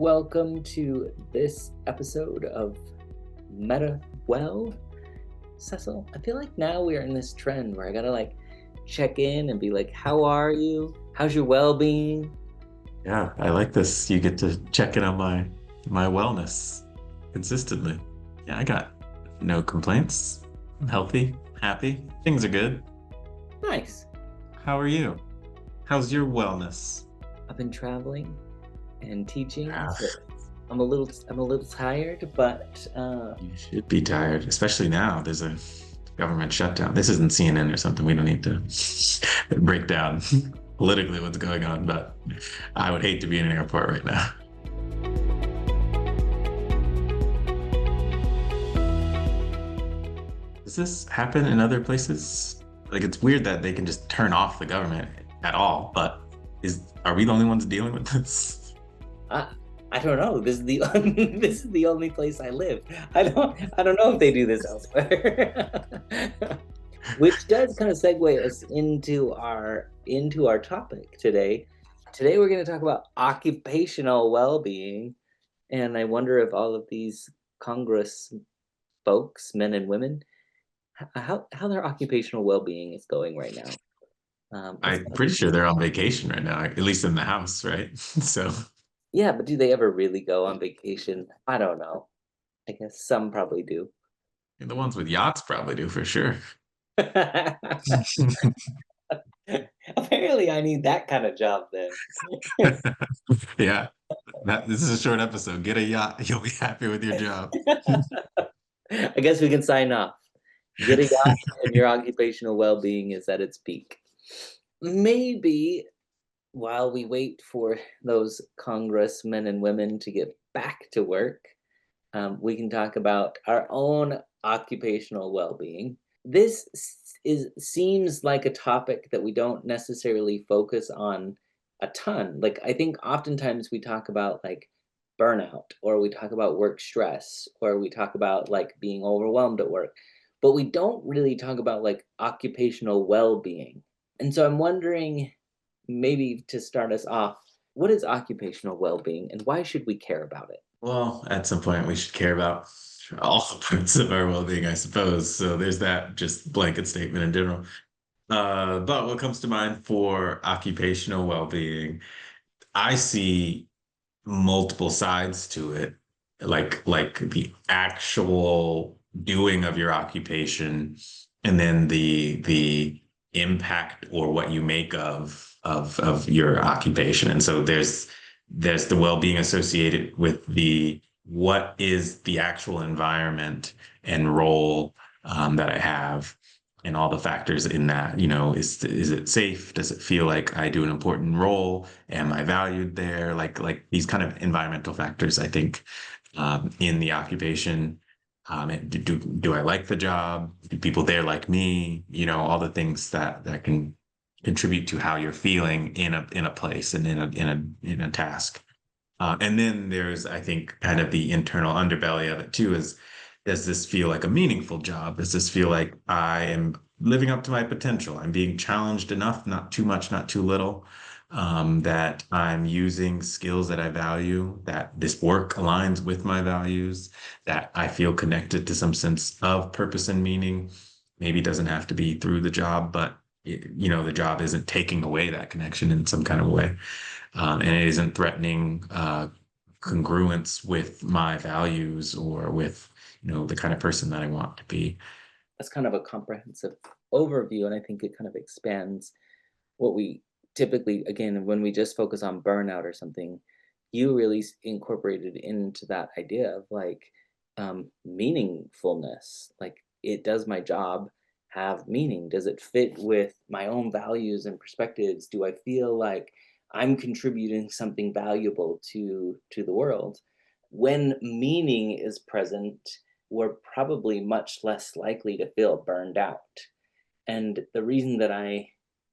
welcome to this episode of Metawell. Cecil, I feel like now we are in this trend where I gotta check in and be like, how are you? How's your well-being? Yeah, I like this. You get to check in on my wellness consistently. Yeah, I got no complaints. I'm healthy, happy. Things are good. Nice. How are you? How's your wellness? I've been traveling and teaching, Yeah, so I'm a little tired, but you should be tired, especially now. There's a government shutdown. This isn't CNN or something. We don't need to break down politically what's going on, but I would hate to be in an airport right now. Does this happen in other places? Like, it's weird that they can just turn off the government at all, but are we the only ones dealing with this? I I don't know. This is the this is the only place I live. I don't know if they do this elsewhere. Which does kind of segue us into our topic today. Today we're going to talk about occupational well-being, and I wonder if all of these Congress folks, men and women, how their occupational well-being is going right now. It's I'm pretty sure they're on vacation right now, at least in the house, right? So Yeah, but do they ever really go on vacation? I don't know. I guess some probably do. the ones with yachts probably do for sure. Apparently, I need that kind of job then. Yeah, this is a short episode. Get a yacht, you'll be happy with your job. I guess we can sign off. Get a yacht and your occupational well-being is at its peak. Maybe while we wait for those congressmen and women to get back to work, we can talk about our own occupational well-being. This seems like a topic that we don't necessarily focus on a ton. Like, I think oftentimes we talk about burnout, or we talk about work stress, or we talk about being overwhelmed at work, but we don't really talk about occupational well-being. And so I'm wondering, maybe to start us off, what is occupational well-being and why should we care about it? Well, at some point, we should care about all parts of our well-being, I suppose. So there's that just blanket statement in general. But what comes to mind for occupational well-being, I see multiple sides to it, like the actual doing of your occupation, and then the impact or what you make of your occupation. And so there's the well-being associated with the what is the actual environment and role that I have, and all the factors in that. Is it safe? Does it feel like I do an important role? Am I valued there? Like these kind of environmental factors, I think, in the occupation. Do I like the job? Do people there like me? All the things that can contribute to how you're feeling in a place and in a task. And then there's, I think, kind of the internal underbelly of it too, is does this feel like a meaningful job? Does this feel like I am living up to my potential? I'm being challenged enough, not too much, not too little, that I'm using skills that I value, that this work aligns with my values, that I feel connected to some sense of purpose and meaning. Maybe it doesn't have to be through the job, but the job isn't taking away that connection in some kind of way, and it isn't threatening congruence with my values or with the kind of person that I want to be. That's kind of a comprehensive overview, and I think it kind of expands what we typically, again, when we just focus on burnout or something, you really incorporated into that idea of meaningfulness. Does my job have meaning? Does it fit with my own values and perspectives? Do I feel like I'm contributing something valuable to the world? When meaning is present, we're probably much less likely to feel burned out. And the reason that I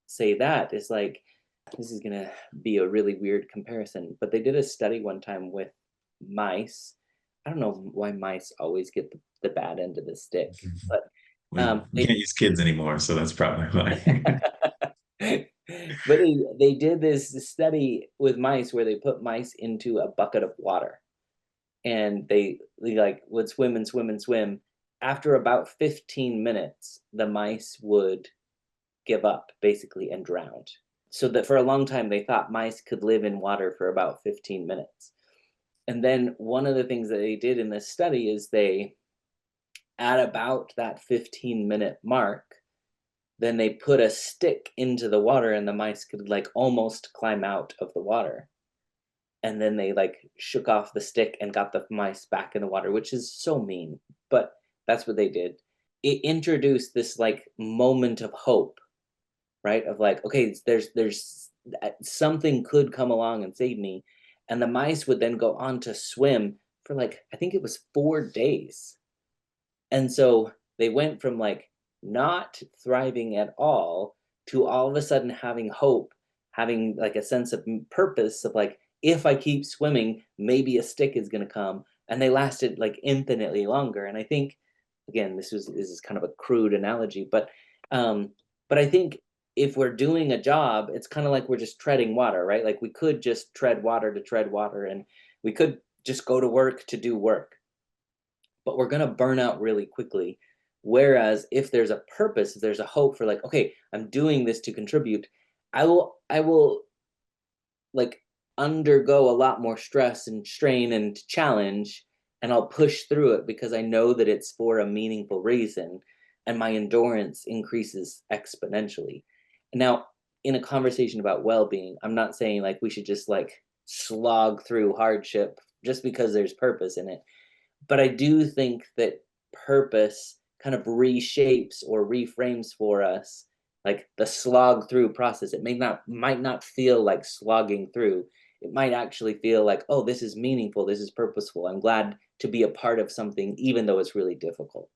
say that is this is going to be a really weird comparison, but they did a study one time with mice. I don't know why mice always get the bad end of the stick, but We they can't use kids anymore, so that's probably why. But they did this study with mice where they put mice into a bucket of water, and they like would swim and swim and swim. After about 15 minutes, the mice would give up basically and drowned. So that for a long time they thought mice could live in water for about 15 minutes. And then one of the things that they did in this study is they, at about that 15-minute mark, then they put a stick into the water and the mice could like almost climb out of the water. And then they like shook off the stick and got the mice back in the water, which is so mean, but that's what they did. It introduced this like moment of hope, right? Of like, okay, there's something could come along and save me. And the mice would then go on to swim for like, I think it was 4 days. And so they went from like not thriving at all to all of a sudden having hope, having like a sense of purpose of like, if I keep swimming, maybe a stick is going to come. And they lasted like infinitely longer. And I think, again, this is kind of a crude analogy, but I think if we're doing a job, it's kind of like we're just treading water, right? Like we could just tread water to tread water, and we could just go to work to do work, but we're going to burn out really quickly. Whereas if there's a purpose, if there's a hope for like, okay, I'm doing this to contribute, I will like undergo a lot more stress and strain and challenge, and I'll push through it because I know that it's for a meaningful reason, and my endurance increases exponentially. Now, in a conversation about well-being, I'm not saying like we should just like slog through hardship just because there's purpose in it, but I do think that purpose kind of reshapes or reframes for us like the slog through process. It might not feel like slogging through. It might actually feel like, oh, this is meaningful, this is purposeful. I'm glad to be a part of something, even though it's really difficult.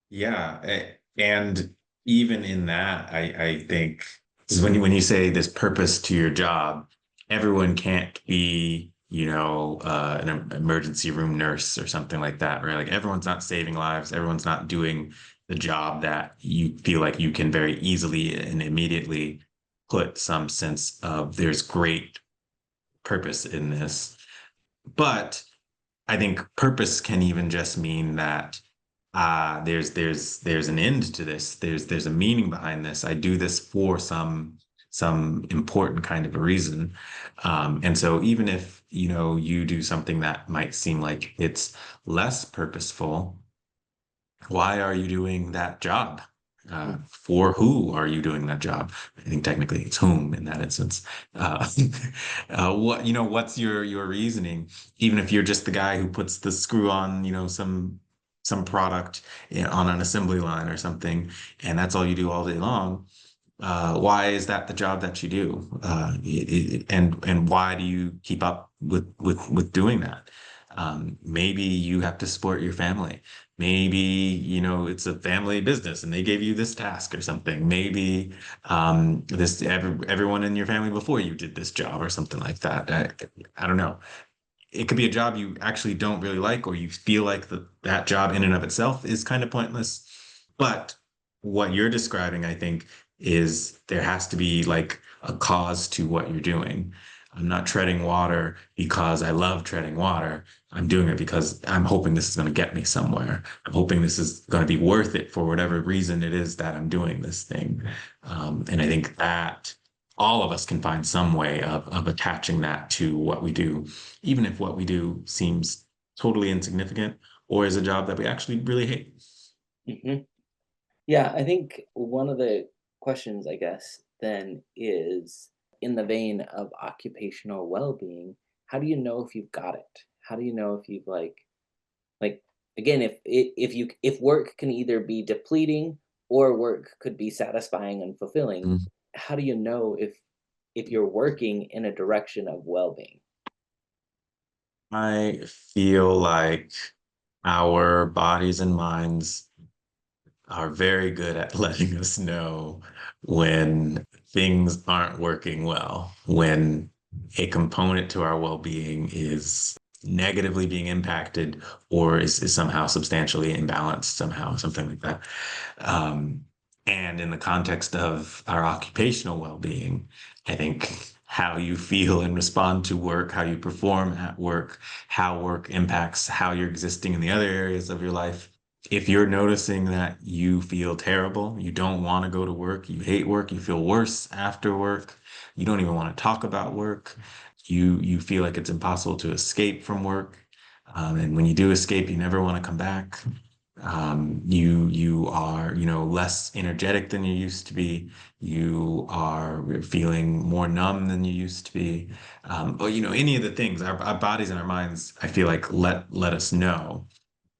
Yeah, and even in that, I think 'cause when you say this purpose to your job, everyone can't be, an emergency room nurse or something like that, right? Like everyone's not saving lives, everyone's not doing the job that you feel like you can very easily and immediately put some sense of there's great purpose in this. But I think purpose can even just mean that there's an end to this. There's a meaning behind this. I do this for some important kind of a reason. And so even if you do something that might seem like it's less purposeful, why are you doing that job? For who are you doing that job? I think technically it's whom in that instance. Uh, what's your reasoning? Even if you're just the guy who puts the screw on, some product on an assembly line or something, and that's all you do all day long. Why is that the job that you do? And why do you keep up with doing that? Maybe you have to support your family. Maybe, it's a family business and they gave you this task or something. Maybe everyone in your family before you did this job or something like that. I don't know. It could be a job you actually don't really like, or you feel like that job in and of itself is kind of pointless. But what you're describing, I think, is there has to be like a cause to what you're doing. I'm not treading water because I love treading water. I'm doing it because I'm hoping this is going to get me somewhere. I'm hoping this is going to be worth it for whatever reason it is that I'm doing this thing. And I think that all of us can find some way of attaching that to what we do, even if what we do seems totally insignificant or is a job that we actually really hate. Hmm. Yeah, I think one of the questions, I guess, then is in the vein of occupational well-being, how do you know if you've got it? How do you know if you've like again, if work can either be depleting or work could be satisfying and fulfilling, Mm. how do you know if you're working in a direction of well-being? I feel like our bodies and minds are very good at letting us know when things aren't working well, when a component to our well-being is negatively being impacted or is somehow substantially imbalanced somehow, something like that. Um, And in the context of our occupational well-being, I think how you feel and respond to work, how you perform at work, how work impacts how you're existing in the other areas of your life. If you're noticing that you feel terrible, you don't want to go to work, you hate work, you feel worse after work, you don't even want to talk about work, you feel like it's impossible to escape from work, and when you do escape, you never want to come back. You are, less energetic than you used to be. You are feeling more numb than you used to be. Or, any of the things, our bodies and our minds, I feel like let us know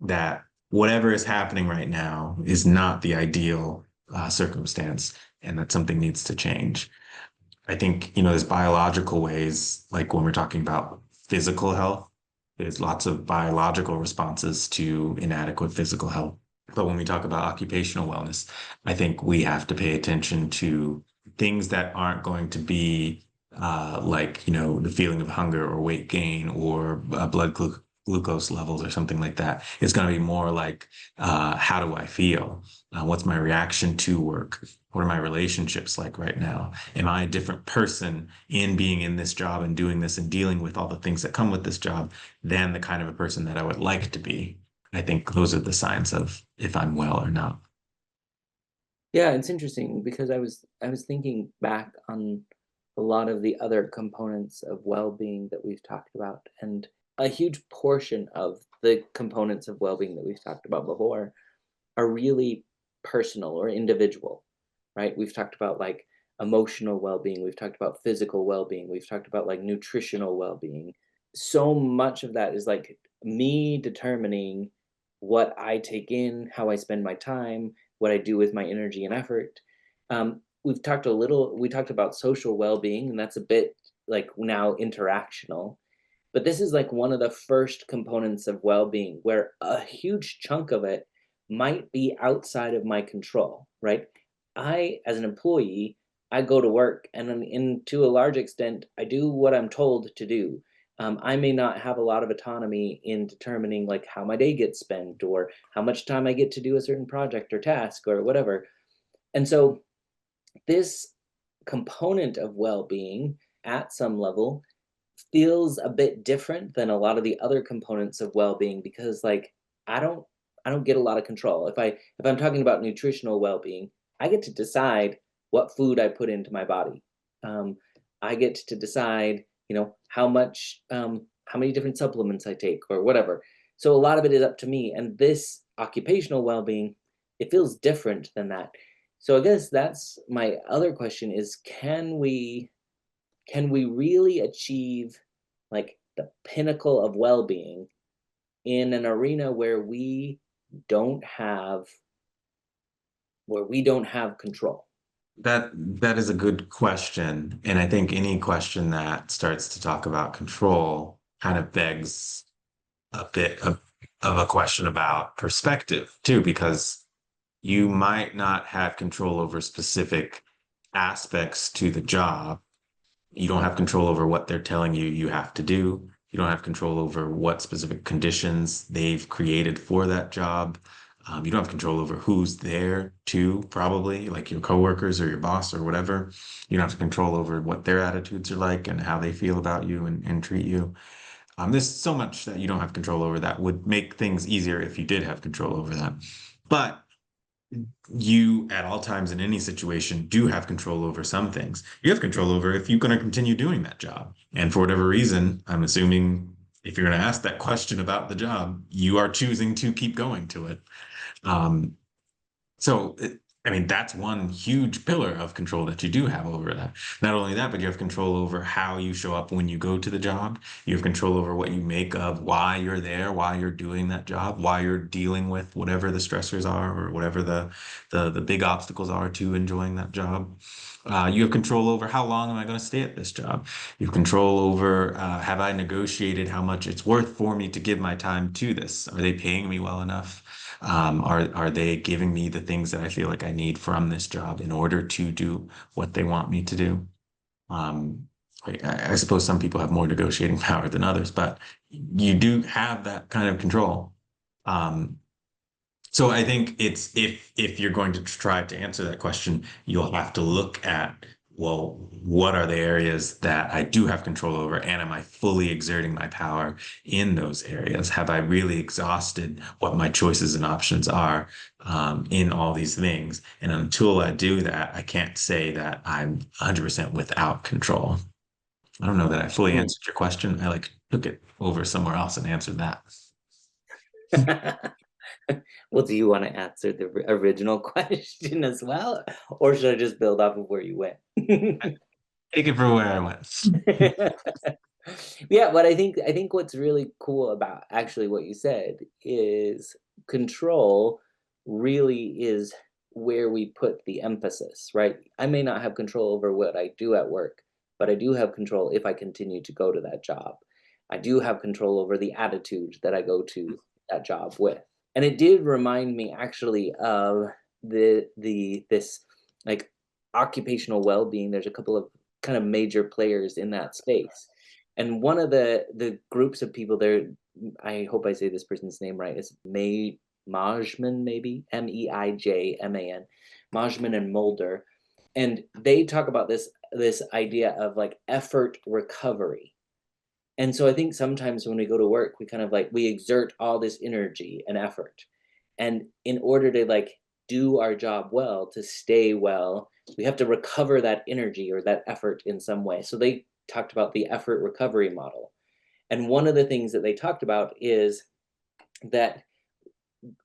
that whatever is happening right now is not the ideal circumstance, and that something needs to change. I think, there's biological ways, like when we're talking about physical health, there's lots of biological responses to inadequate physical health. But when we talk about occupational wellness, I think we have to pay attention to things that aren't going to be like, the feeling of hunger or weight gain or glucose levels or something like that. It's going to be more like, how do I feel? What's my reaction to work? What are my relationships like right now? Am I a different person in being in this job and doing this and dealing with all the things that come with this job than the kind of a person that I would like to be? I think those are the signs of if I'm well or not. Yeah, it's interesting because I was thinking back on a lot of the other components of well-being that we've talked about, and a huge portion of the components of well-being that we've talked about before are really personal or individual, right? We've talked about like emotional well-being, we've talked about physical well-being, we've talked about like nutritional well-being. So much of that is like me determining what I take in, how I spend my time, what I do with my energy and effort. We talked about social well-being, and that's a bit like now interactional. But this is like one of the first components of well-being where a huge chunk of it might be outside of my control, right? I, as an employee, I go to work and to a large extent, I do what I'm told to do. I may not have a lot of autonomy in determining like how my day gets spent or how much time I get to do a certain project or task or whatever. And so this component of well-being at some level feels a bit different than a lot of the other components of well-being because like I don't I don't get a lot of control. If I'm talking about nutritional well-being, I get to decide what food I put into my body. Um, I get to decide, how many different supplements I take or whatever. So a lot of it is up to me. And this occupational well-being, it feels different than that. So I guess that's my other question is can we really achieve like the pinnacle of well-being in an arena don't have where we don't have control? That is a good question. And I think any question that starts to talk about control kind of begs a bit of a question about perspective too, because you might not have control over specific aspects to the job. You don't have control over what they're telling you you have to do. You don't have control over what specific conditions they've created for that job. You don't have control over who's there too, probably, like your coworkers or your boss or whatever. You don't have control over what their attitudes are like and how they feel about you and treat you. There's so much that you don't have control over that would make things easier if you did have control over that. But you at all times in any situation do have control over some things. You have control over if you're going to continue doing that job. And for whatever reason, I'm assuming if you're going to ask that question about the job, you are choosing to keep going to it. Um, I mean, that's one huge pillar of control that you do have over that. Not only that, but you have control over how you show up when you go to the job. You have control over what you make of why you're there, why you're doing that job, why you're dealing with whatever the stressors are or whatever the big obstacles are to enjoying that job. You have control over how long am I going to stay at this job? You have control over have I negotiated how much it's worth for me to give my time to this? Are they paying me well enough? Are they giving me the things that I feel like I need from this job in order to do what they want me to do? Um, I suppose some people have more negotiating power than others, but you do have that kind of control. Um, So I think it's if you're going to try to answer that question, you'll have to look at, well, what are the areas that I do have control over, and am I fully exerting my power in those areas? Have I really exhausted what my choices and options are in all these things? And until I do that, I can't say that I'm 100% without control. I don't know that I fully Hmm. answered your question. I like took it over somewhere else and answered that. Well, do you want to answer the original question as well, or should I just build off of where you went? Take it for where I went. Yeah, but I think what's really cool about actually what you said is control really is where we put the emphasis, right? I may not have control over what I do at work, but I do have control if I continue to go to that job. I do have control over the attitude that I go to that job with. And it did remind me actually of the this like occupational well-being. There's a couple of kind of major players in that space. And one of the groups of people there, I hope I say this person's name right, is Majman, maybe Meijman, Majman and Mulder. And they talk about this idea of like effort recovery. And so I think sometimes when we go to work, we kind of like we exert all this energy and effort. And in order to like do our job well, to stay well, we have to recover that energy or that effort in some way. So they talked about the effort recovery model. And one of the things that they talked about is that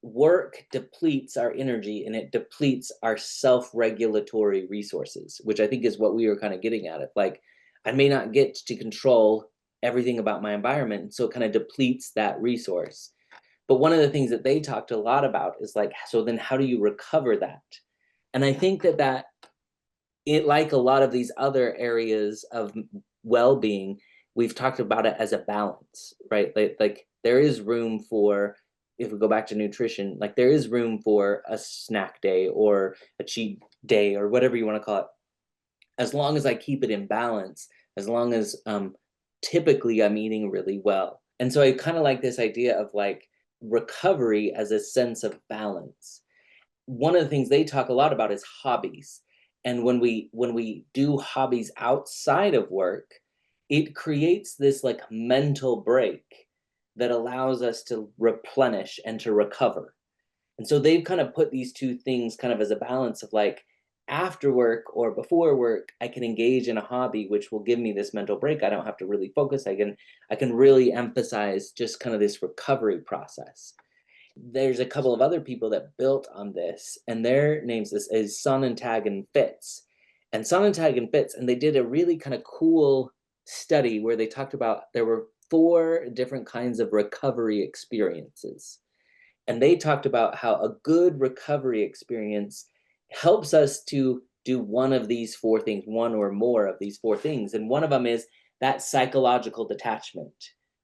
work depletes our energy and it depletes our self-regulatory resources, which I think is what we were kind of getting at. It like I may not get to control everything about my environment, so it kind of depletes that resource. But one of the things that they talked a lot about is like, so then how do you recover that? And I think that it, like a lot of these other areas of well-being, we've talked about it as a balance, right? Like there is room for, if we go back to nutrition, like there is room for a snack day or a cheat day or whatever you want to call it, as long as I keep it in balance, as long as typically I'm eating really well. And so I kind of like this idea of like recovery as a sense of balance. One of the things they talk a lot about is hobbies. And when we do hobbies outside of work, it creates this like mental break that allows us to replenish and to recover. And so they've kind of put these two things kind of as a balance of like after work or before work, I can engage in a hobby which will give me this mental break. I don't have to really focus. I can really emphasize just kind of this recovery process. There's a couple of other people that built on this, and their names is Sonntag and Fitz. And Sonntag and Fitz, and they did a really kind of cool study where they talked about there were four different kinds of recovery experiences. And they talked about how a good recovery experience helps us to do one of these four things, one or more of these four things. And one of them is that psychological detachment,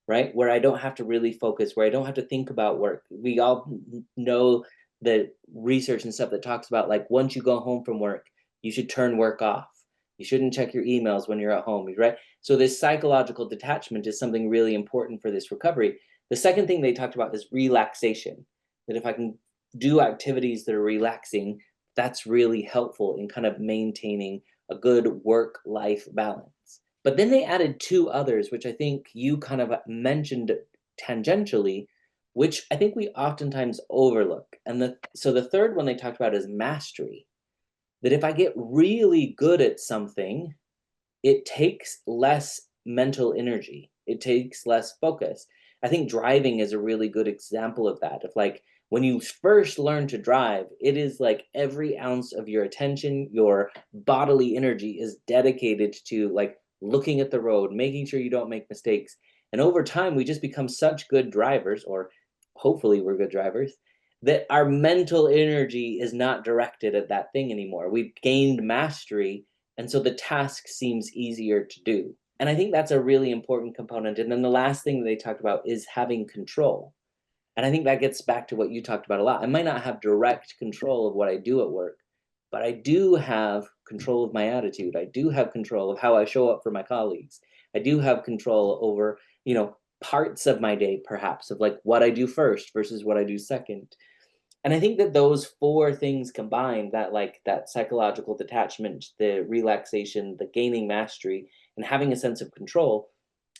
right? Where I don't have to really focus, where I don't have to think about work. We all know the research and stuff that talks about like once you go home from work, you should turn work off. You shouldn't check your emails when you're at home, right? So this psychological detachment is something really important for this recovery. The second thing they talked about is relaxation, that if I can do activities that are relaxing, that's really helpful in kind of maintaining a good work life balance. But then they added two others, which I think you kind of mentioned tangentially, which I think we oftentimes overlook. And so the third one they talked about is mastery. That if I get really good at something, it takes less mental energy. It takes less focus. I think driving is a really good example of that. Of like when you first learn to drive, it is like every ounce of your attention, your bodily energy is dedicated to like looking at the road, making sure you don't make mistakes. And over time, we just become such good drivers, or hopefully we're good drivers, that our mental energy is not directed at that thing anymore. We've gained mastery, and so the task seems easier to do. And I think that's a really important component. And then the last thing that they talked about is having control. And I think that gets back to what you talked about a lot. I might not have direct control of what I do at work, but I do have control of my attitude. I do have control of how I show up for my colleagues. I do have control over, parts of my day, perhaps, of like what I do first versus what I do second. And I think that those four things combined, that like that psychological detachment, the relaxation, the gaining mastery, and having a sense of control,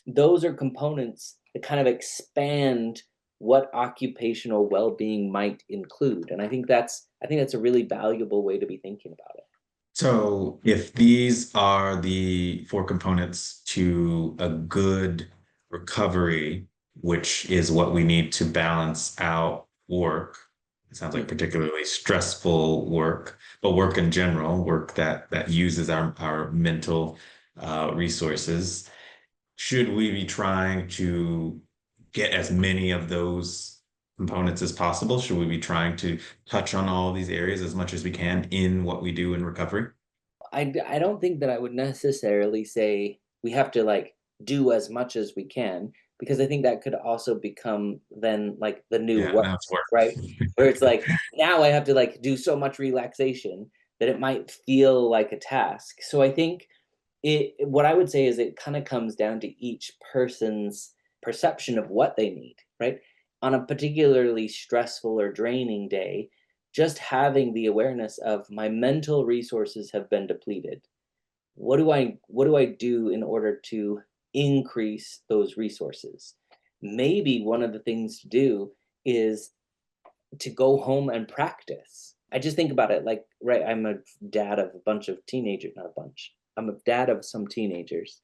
those are components that kind of expand what occupational well-being might include. And I think that's a really valuable way to be thinking about it. So, if these are the four components to a good recovery, which is what we need to balance out work, it sounds like Mhm. particularly stressful work, but work in general, work that uses our mental resources. Should we be trying to get as many of those components as possible? Should we be trying to touch on all of these areas as much as we can in what we do in recovery? I don't think that I would necessarily say we have to like do as much as we can, because I think that could also become then like the new Yeah, work, now it's work. right? Where it's like now I have to like do so much relaxation that it might feel like a task. So I think what I would say is it kind of comes down to each person's perception of what they need, right? On a particularly stressful or draining day, just having the awareness of my mental resources have been depleted. What do I do in order to increase those resources? Maybe one of the things to do is to go home and practice. I just think about it like, right, I'm a dad of a bunch of teenagers, not a bunch. I'm a dad of some teenagers,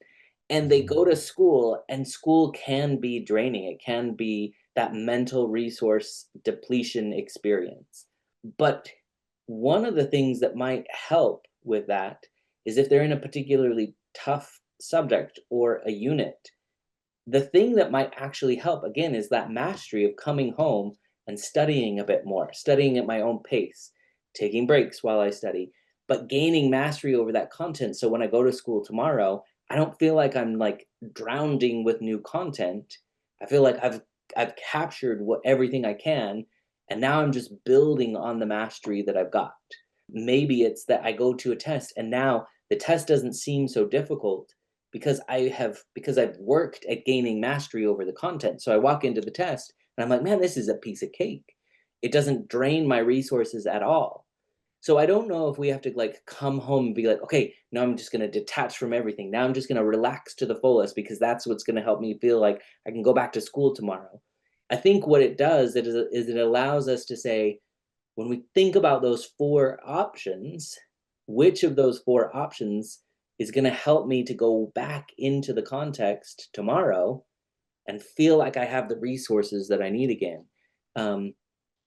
and they go to school, and school can be draining. It can be that mental resource depletion experience. But one of the things that might help with that is if they're in a particularly tough subject or a unit, the thing that might actually help again is that mastery of coming home and studying a bit more, studying at my own pace, taking breaks while I study, but gaining mastery over that content. So when I go to school tomorrow, I don't feel like I'm like drowning with new content. I feel like I've captured what everything I can, and now I'm just building on the mastery that I've got. Maybe it's that I go to a test and now the test doesn't seem so difficult because I've worked at gaining mastery over the content. So I walk into the test and I'm like, man, this is a piece of cake. It doesn't drain my resources at all. So I don't know if we have to like come home and be like, okay, now I'm just going to detach from everything. Now I'm just going to relax to the fullest because that's what's going to help me feel like I can go back to school tomorrow. I think what it does is it allows us to say, when we think about those four options, which of those four options is going to help me to go back into the context tomorrow and feel like I have the resources that I need again? Um,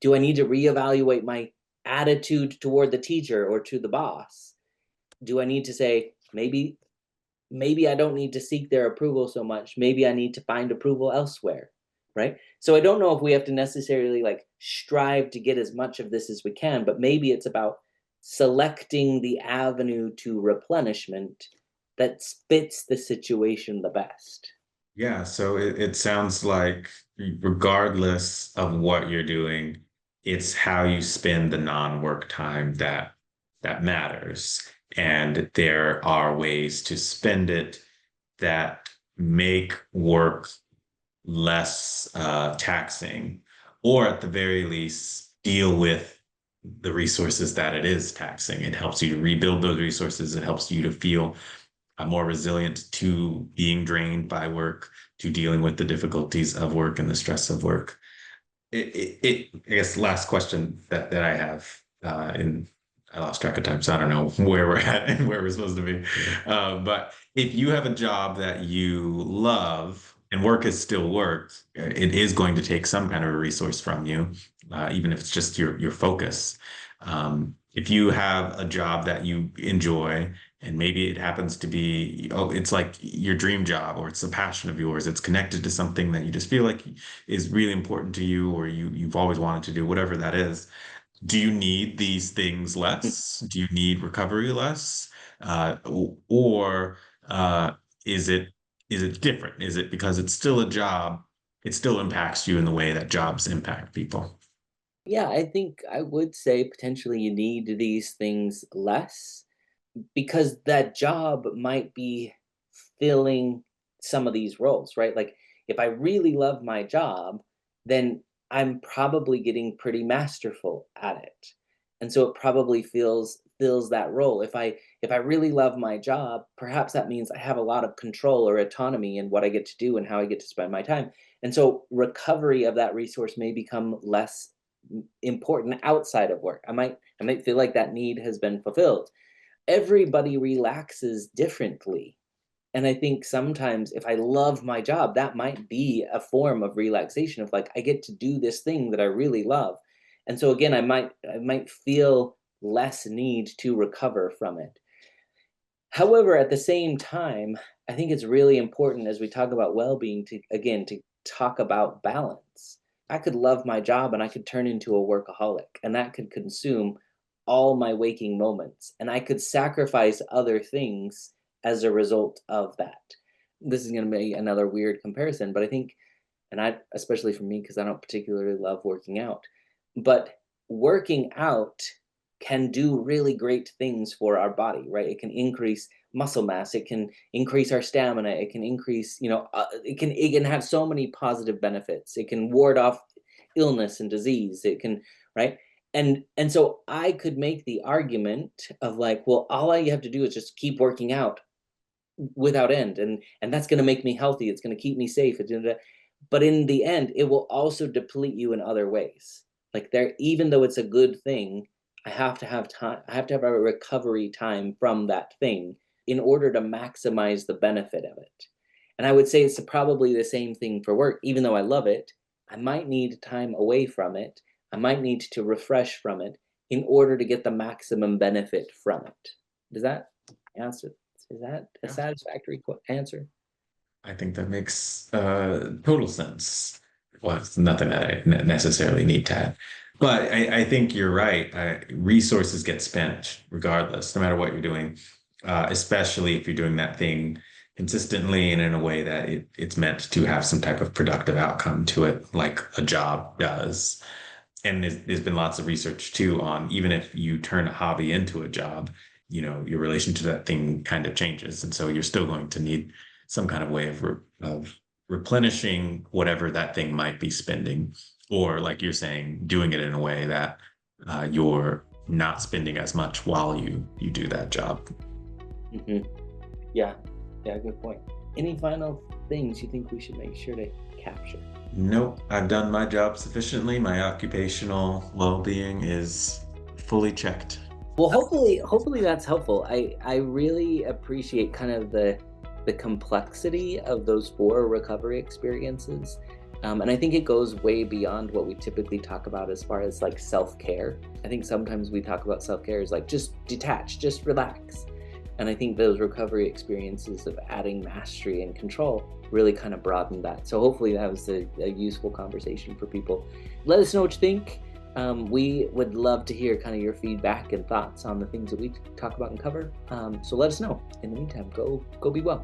do I need to reevaluate my attitude toward the teacher or to the boss? Do I need to say, maybe I don't need to seek their approval so much. Maybe I need to find approval elsewhere, right? So I don't know if we have to necessarily like strive to get as much of this as we can, but maybe it's about selecting the avenue to replenishment that fits the situation the best. Yeah, so it sounds like regardless of what you're doing, it's how you spend the non-work time that matters. And there are ways to spend it that make work less taxing, or at the very least, deal with the resources that it is taxing. It helps you to rebuild those resources. It helps you to feel more resilient to being drained by work, to dealing with the difficulties of work and the stress of work. I guess last question that I have, in I lost track of time, so I don't know where we're at and where we're supposed to be. But if you have a job that you love and work is still work, it is going to take some kind of a resource from you, even if it's just your focus. If you have a job that you enjoy, and maybe it happens to be, oh, it's like your dream job, or it's a passion of yours, it's connected to something that you just feel like is really important to you, or you've always wanted to do, whatever that is. Do you need these things less? Do you need recovery less? Or is it different? Is it because it's still a job, it still impacts you in the way that jobs impact people? Yeah, I think I would say potentially you need these things less because that job might be filling some of these roles, right? Like if I really love my job, then I'm probably getting pretty masterful at it. And so it probably fills that role. If I really love my job, perhaps that means I have a lot of control or autonomy in what I get to do and how I get to spend my time. And so recovery of that resource may become less important outside of work. I might feel like that need has been fulfilled. Everybody relaxes differently. And I think sometimes if I love my job, that might be a form of relaxation of like I get to do this thing that I really love. And so again, I might feel less need to recover from it. However, at the same time, I think it's really important as we talk about well-being to again to talk about balance. I could love my job and I could turn into a workaholic and that could consume all my waking moments and I could sacrifice other things as a result of that. This is going to be another weird comparison, but I think and I especially for me because I don't particularly love working out, but working out can do really great things for our body, right? It can increase muscle mass, it can increase our stamina, it can increase, it can have so many positive benefits. It can ward off illness and disease. It can, right? And so I could make the argument of like, well, all I have to do is just keep working out without end and that's going to make me healthy, it's going to keep me safe, but in the end it will also deplete you in other ways. Like there, even though it's a good thing, I have to have time, I have to have a recovery time from that thing in order to maximize the benefit of it. And I would say it's probably the same thing for work. Even though I love it, I might need time away from it, I might need to refresh from it in order to get the maximum benefit from it. Does that answer, is that a Yeah. satisfactory answer? I think that makes total sense. Well, it's nothing that I necessarily need to add. But I think you're right. Resources get spent regardless, no matter what you're doing, especially if you're doing that thing consistently and in a way that it's meant to have some type of productive outcome to it, like a job does. And there's been lots of research too on even if you turn a hobby into a job, your relation to that thing kind of changes. And so you're still going to need some kind of way of replenishing whatever that thing might be spending, or like you're saying, doing it in a way that you're not spending as much while you do that job. Hmm. Yeah, yeah, good point. Any final things you think we should make sure to capture? Nope, I've done my job sufficiently. My occupational well-being is fully checked. Well, hopefully that's helpful. I really appreciate kind of the complexity of those four recovery experiences. And I think it goes way beyond what we typically talk about as far as like self-care. I think sometimes we talk about self-care as like just detach, just relax. And I think those recovery experiences of adding mastery and control really kind of broadened that. So hopefully that was a useful conversation for people. Let us know what you think. We would love to hear kind of your feedback and thoughts on the things that we talk about and cover. So let us know. In the meantime, go be well.